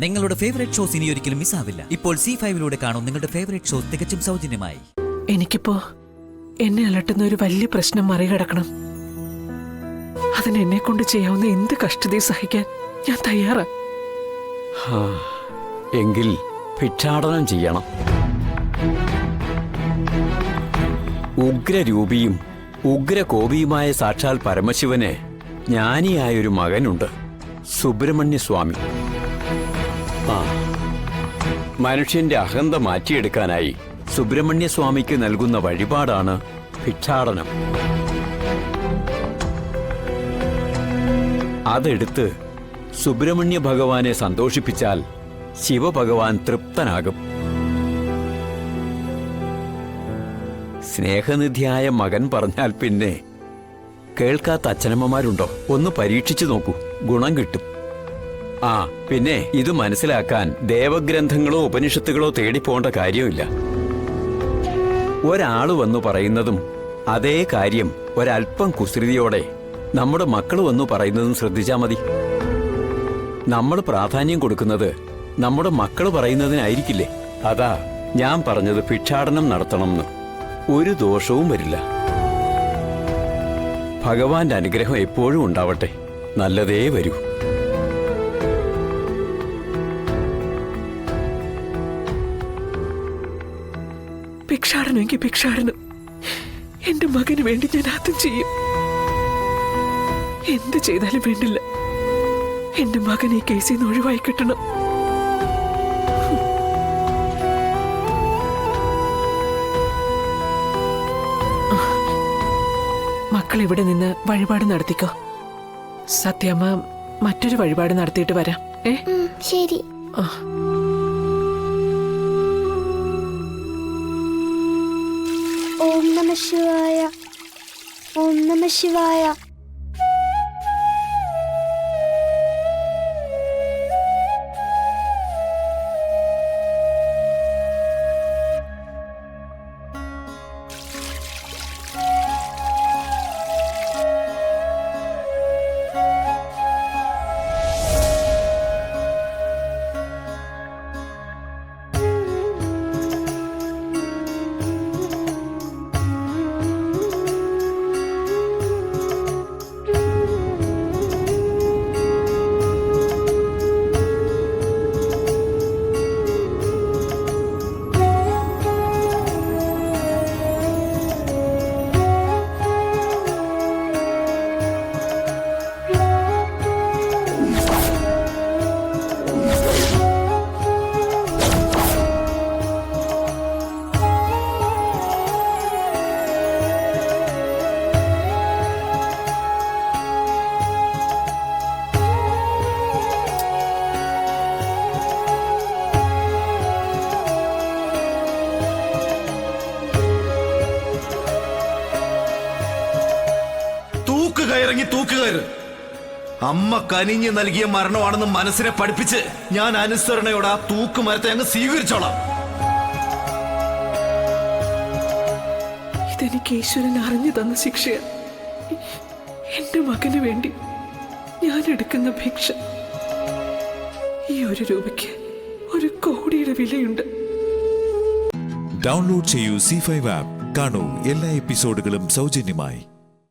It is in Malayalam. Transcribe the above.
നിങ്ങളുടെ ഫേവറേറ്റ് ഷോസ് ഇനി ഒരിക്കലും മിസ്സാവില്ല. ഇപ്പോൾ C5-ലൂടെ കാണും നിങ്ങളുടെ ഫേവറേറ്റ് ഷോസ് തികച്ചും സൗജന്യമായി. എനിക്കിപ്പോ എന്നെ അലട്ടുന്ന ഒരു വലിയ പ്രശ്നം മറികടക്കണം. അതിന് എന്നെ കൊണ്ട് ചെയ്യാവുന്ന എന്ത് കഷ്ടതയും സഹിക്കാൻ ഞാൻ തയ്യാറാ. എങ്കിൽ ഭിക്ഷാടനം ചെയ്യണം. ഉഗ്രരൂപിയും ഉഗ്രകോപിയുമായ സാക്ഷാൽ പരമശിവന് ജ്ഞാനിയായൊരു മകനുണ്ട്, സുബ്രഹ്മണ്യസ്വാമി. മനുഷ്യന്റെ അഹന്ത മാറ്റിയെടുക്കാനായി സുബ്രഹ്മണ്യസ്വാമിക്ക് നൽകുന്ന വഴിപാടാണ് ഭിക്ഷാടനം. അതെടുത്ത് സുബ്രഹ്മണ്യ ഭഗവാനെ സന്തോഷിപ്പിച്ചാൽ ശിവഭഗവാൻ തൃപ്തനാകും. സ്നേഹനിധിയായ മകൻ പറഞ്ഞാൽ പിന്നെ കേൾക്കാത്ത അച്ഛനമ്മമാരുണ്ടോ? ഒന്ന് പരീക്ഷിച്ചു നോക്കൂ, ഗുണം കിട്ടും. പിന്നെ ഇത് മനസ്സിലാക്കാൻ ദേവഗ്രന്ഥങ്ങളോ ഉപനിഷത്തുകളോ തേടിപ്പോണ്ട കാര്യമില്ല. ഒരാള് വന്നു പറയുന്നതും അതേ കാര്യം ഒരൽപ്പം കുസൃതിയോടെ നമ്മുടെ മക്കൾ വന്നു പറയുന്നതും ശ്രദ്ധിച്ചാൽ മതി. നമ്മൾ പ്രാധാന്യം കൊടുക്കുന്നത് നമ്മുടെ മക്കൾ പറയുന്നതിനായിരിക്കില്ലേ? അതാ ഞാൻ പറഞ്ഞത് ഭിക്ഷാടനം നടത്തണമെന്ന്. ഒരു ദോഷവും വരില്ല. ഭഗവാന്റെ അനുഗ്രഹം എപ്പോഴും ഉണ്ടാവട്ടെ. നല്ലതേ വരൂ. ഭിക്ഷാടനമെങ്കിൽ ഭിക്ഷാടനം. എന്റെ മകന് വേണ്ടി ഞാൻ ആദ്യം ചെയ്യും. എന്ത് ചെയ്താലും വേണ്ടില്ല, എന്റെ മകൻ ഈ കേസിൽ നിന്ന് ഒഴിവായി കിട്ടണം. മക്കൾ ഇവിടെ നിന്ന് വഴിപാട് നടത്തിക്കോ. സത്യമ്മ മറ്റൊരു വഴിപാട് നടത്തിയിട്ട് വരാം. ശരി. ഓം നമഃ ശിവായ. ഓം നമഃ ശിവായ. തൂക്കുകയറ്. അമ്മ കനിഞ്ഞ് നൽകിയ മരണമാണെന്ന് മനസ്സിനെ പഠിപ്പിച്ച് ഞാൻ അനുസരണയോടെ ആ തൂക്കുമരത്തെ അങ്ങ് സ്വീകരിച്ചോളാം. ഇതെനിക്ക് ഈശ്വരൻ അറിഞ്ഞു തന്ന ശിക്ഷയാണ്. എന്റെ മകന് വേണ്ടി ഞാൻ എടുക്കുന്ന ഭിക്ഷ. ഈ ഒരു രൂപയ്ക്ക് 1 കോടിയുടെ വിലയുണ്ട്. ഡൗൺലോഡ് ചെയ്യൂ C5 ആപ്പ്. കാണൂ എല്ലാ എപ്പിസോഡുകളും സൗജന്യമായി.